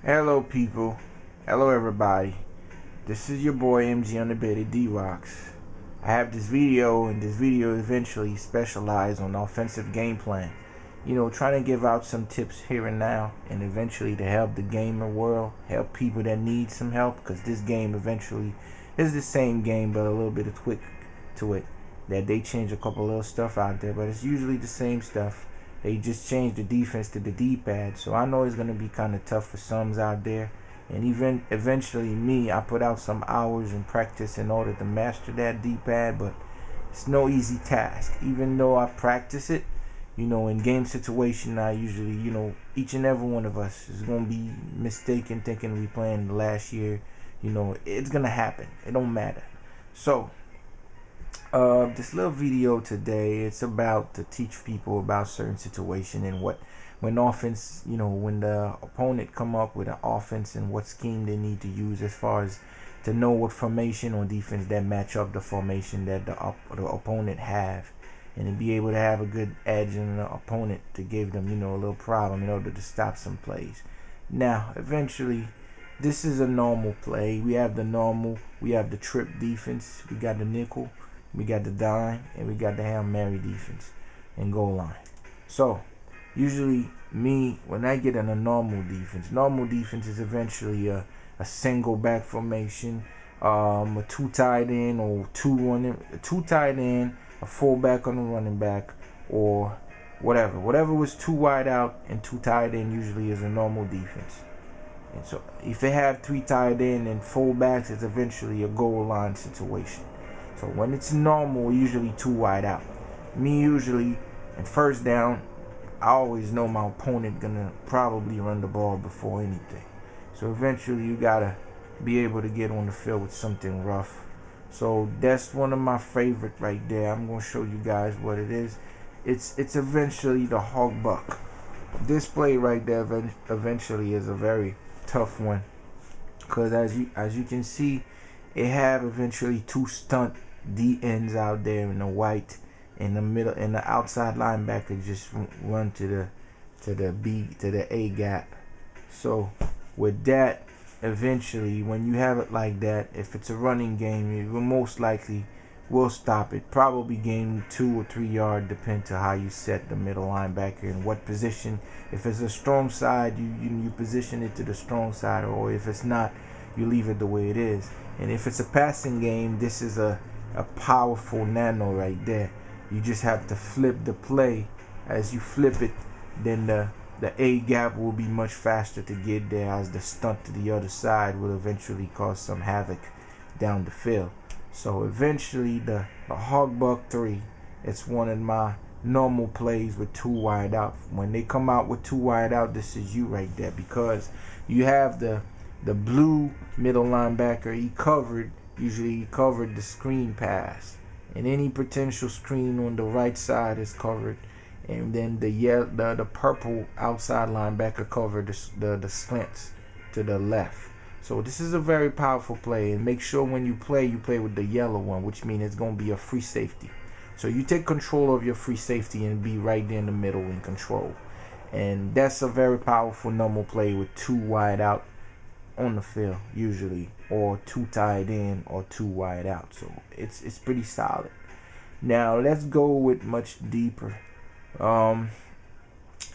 Hello people, hello everybody. This is your boy mGUnabatedDroxx. I have this video, and this video eventually specialized on offensive game plan. Trying to give out some tips here and now, and eventually to help the gamer world, help people that need some help, because this game eventually is the same game but a little bit of tweak to it. That they change a couple little stuff out there, but it's usually the same stuff. They just changed the defense to the D-pad, so I know it's going to be kind of tough for some out there. And even eventually me, I put out some hours in practice in order to master that D-pad, but it's no easy task. Even though I practice it, in game situation, I usually, each and every one of us is going to be mistaken thinking we playing the last year. It's going to happen. It don't matter. So, this little video today, it's about to teach people about certain situation and when offense, when the opponent come up with an offense and what scheme they need to use, as far as to know what formation or defense that match up the formation that the opponent have, and to be able to have a good edge in the opponent to give them, a little problem in order to stop some plays. Now, eventually, this is a normal play. We have the trip defense, we got the nickel, we got the dime, and we got the Hail Mary defense and goal line. So usually me, when I get in a normal defense is eventually a single back formation, a two tight end or two tight end, a fullback on a running back, or whatever was two wide out and two tight end usually is a normal defense. And so if they have three tight end and fullbacks, it's eventually a goal line situation. So when it's normal, usually two wide out. Me usually, in first down, I always know my opponent gonna probably run the ball before anything. So eventually you gotta be able to get on the field with something rough. So that's one of my favorite right there. I'm gonna show you guys what it is. It's eventually the hog buck. This play right there eventually is a very tough one, because as you can see, it have eventually two stunt D ends out there in the white, in the middle, and the outside linebacker just run to the A gap. So with that, eventually when you have it like that, if it's a running game, you will most likely will stop it. Probably gain 2 or 3 yards, depend to how you set the middle linebacker and what position. If it's a strong side, you position it to the strong side, or if it's not, you leave it the way it is. And if it's a passing game, this is a powerful nano right there. You just have to flip the play. As you flip it, then the A gap will be much faster to get there, as the stunt to the other side will eventually cause some havoc down the field. So eventually the hog buck 3, it's one of my normal plays with two wide out. When they come out with two wide out, this is you right there, because you have the blue middle linebacker. He covered the screen pass, and any potential screen on the right side is covered, and then the purple outside linebacker covered the slants to the left. So this is a very powerful play, and make sure when you play with the yellow one, which means it's going to be a free safety. So you take control of your free safety and be right there in the middle in control. And that's a very powerful normal play with two wide out on the field usually, or two tight in or two wide out. So it's pretty solid. Now let's go with much deeper.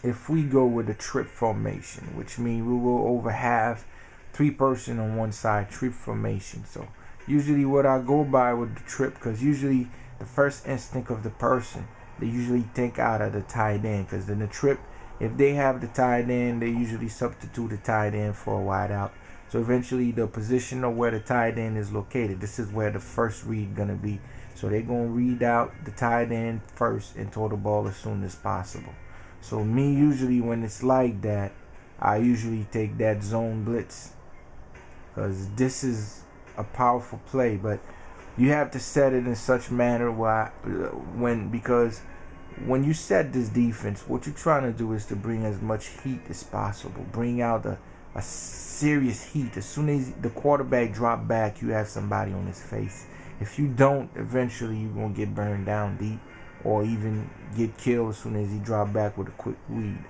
If we go with a trip formation, which means we will have 3 person on one side, trip formation. So usually what I go by with the trip, because usually the first instinct of the person, they usually think out of the tight end, because in the trip, if they have the tight end, they usually substitute the tight end for a wide out. So eventually the position of where the tight end is located, this is where the first read gonna be. So they're gonna read out the tight end first and throw the ball as soon as possible. So me, usually when it's like that, I usually take that zone blitz, because this is a powerful play, but you have to set it in such manner because when you set this defense, what you're trying to do is to bring as much heat as possible, bring out a serious heat. As soon as the quarterback drop back, you have somebody on his face. If you don't, eventually you're going to get burned down deep, or even get killed as soon as he drop back with a quick read.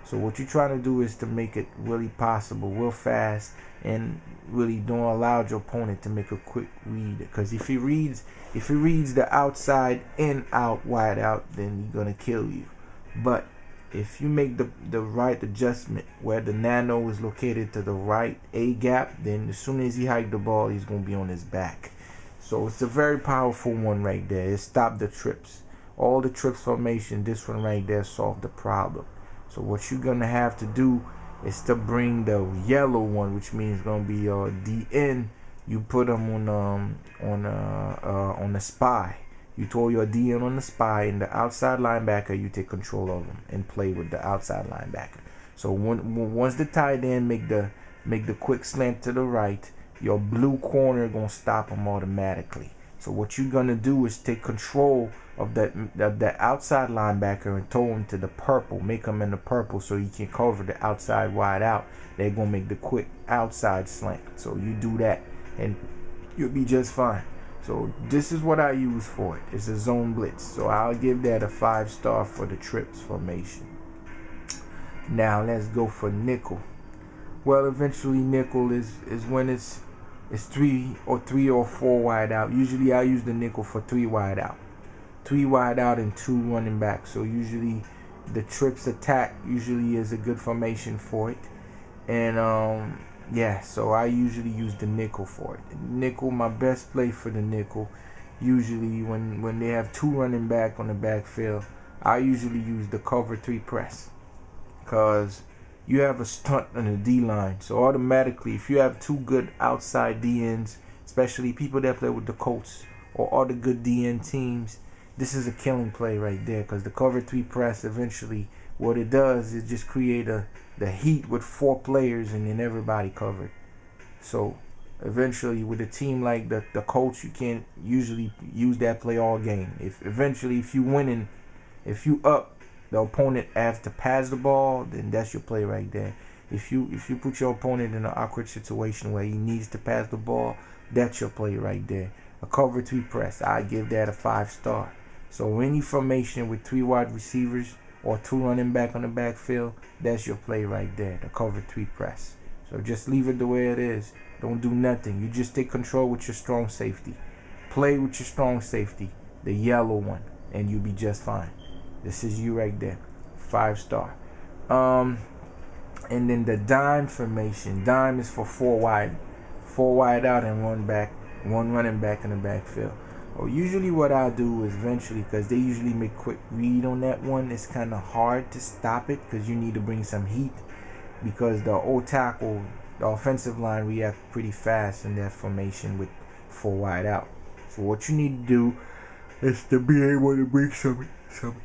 So what you're trying to do is to make it really possible, real fast, and really don't allow your opponent to make a quick read. Because if he reads the outside in out wide out, then he's gonna kill you. But if you make the right adjustment where the nano is located to the right A gap, then as soon as he hikes the ball, he's gonna be on his back. So it's a very powerful one right there. It stopped the trips. All the trips formation, this one right there solved the problem. So what you're gonna have to do is to bring the yellow one, which means gonna be your DN. You put them on the spy. You throw your DN on the spy, and the outside linebacker, you take control of them and play with the outside linebacker. So once the tight end make the quick slant to the right, your blue corner gonna stop them automatically. So what you're gonna do is take control of that outside linebacker and throw him to the purple, make him in the purple so you can cover the outside wide out. They're gonna make the quick outside slant. So you do that and you'll be just fine. So this is what I use for it. It's a zone blitz. So I'll give that a 5-star for the trips formation. Now let's go for nickel. Well, eventually nickel is when it's 3 or 4 wide out. Usually I use the nickel for 3 wide out. 3 wide out and 2 running back. So usually the trips attack usually is a good formation for it. And yeah, so I usually use the nickel for it. Nickel, my best play for the nickel, usually when they have 2 running back on the backfield, I usually use the cover 3 press, because you have a stunt on the D line. So automatically, if you have 2 good outside DNs, especially people that play with the Colts or other good DN teams, this is a killing play right there, because the cover 3 press, eventually what it does is just create the heat with 4 players and then everybody covered. So eventually with a team like the Colts, you can't usually use that play all game. If you winning, if you up, the opponent has to pass the ball, then that's your play right there. If you put your opponent in an awkward situation where he needs to pass the ball, that's your play right there. A cover 3 press, I give that a 5-star. So any formation with 3 wide receivers or 2 running back on the backfield, that's your play right there, the cover 3 press. So just leave it the way it is. Don't do nothing. You just take control with your strong safety. Play with your strong safety, the yellow one, and you'll be just fine. This is you right there, 5-star. And then the dime formation. Dime is for 4 wide out and 1 running back in the backfield. Usually what I'll do is eventually, because they usually make quick read on that one, it's kind of hard to stop it because you need to bring some heat, because the old tackle, the offensive line, react pretty fast in that formation with 4 wide out. So what you need to do is to be able to bring some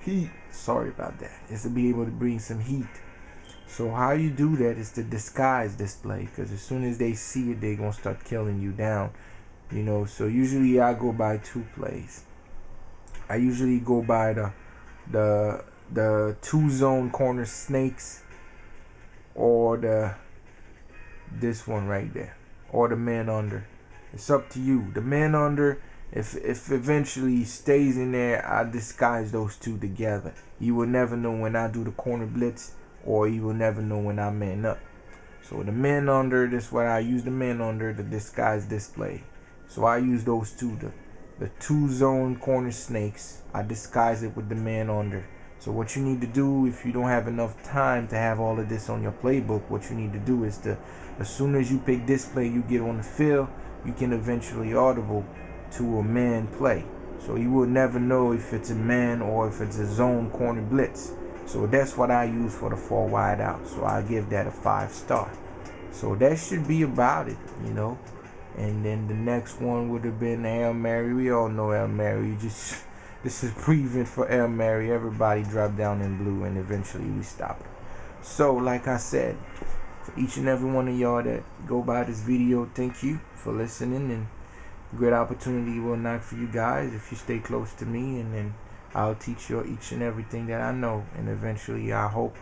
heat. Sorry about that. Is to be able to bring some heat. So how you do that is to disguise this play, because as soon as they see it, they're gonna start killing you down. You know, so usually I go by 2 plays. I usually go by the 2 zone corner snakes, or this one right there, or the man under. It's up to you. The man under, if eventually stays in there, I disguise those 2 together. You will never know when I do the corner blitz, or you will never know when I man up. So the man under, this is what I use the man under to disguise this play. So I use those 2, the 2 zone corner snakes. I disguise it with the man under. So what you need to do, if you don't have enough time to have all of this on your playbook, what you need to do is to, as soon as you pick this play, you get on the field, you can eventually audible to a man play. So you will never know if it's a man or if it's a zone corner blitz. So that's what I use for the 4 wide out. So I give that a 5-star. So that should be about it, you know. And then the next one would have been Hail Mary. We all know Hail Mary. This is prevent for Hail Mary. Everybody drop down in blue, and eventually we stop it. So like I said, for each and every one of y'all that go by this video, thank you for listening, and great opportunity will knock for you guys if you stay close to me, and then I'll teach you each and everything that I know, and eventually I hope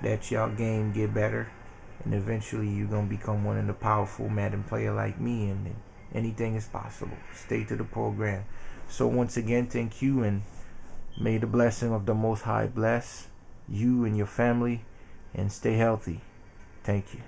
that y'all game get better, and eventually you're gonna become one of the powerful Madden player like me, and anything is possible. Stay to the program. So once again, thank you, and may the blessing of the Most High bless you and your family, and stay healthy. Thank you.